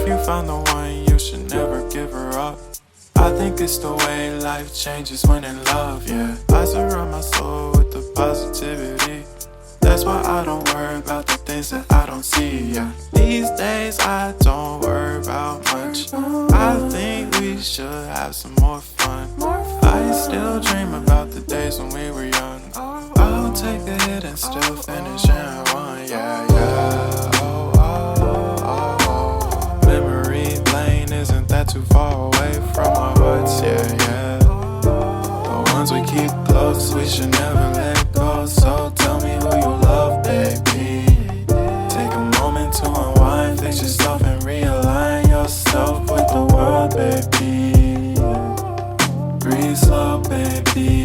you found the one, you should never give her up. I think it's the way life changes when in love, yeah. I surround my soul with the positivity. That's why I don't worry about the things that I don't see, yeah. These days I don't worry about much. I think we should have some more fun. I still dream about the days when we were young. I'll take a hit and still finish in one, yeah, yeah. Oh, oh, oh, oh. Memory lane, isn't that too far away from our hearts, yeah, yeah. The ones we keep close, we should never let go. So tell me who you love, baby. Take a moment to unwind, fix yourself and realign yourself with the world, baby. Breathe slow, baby.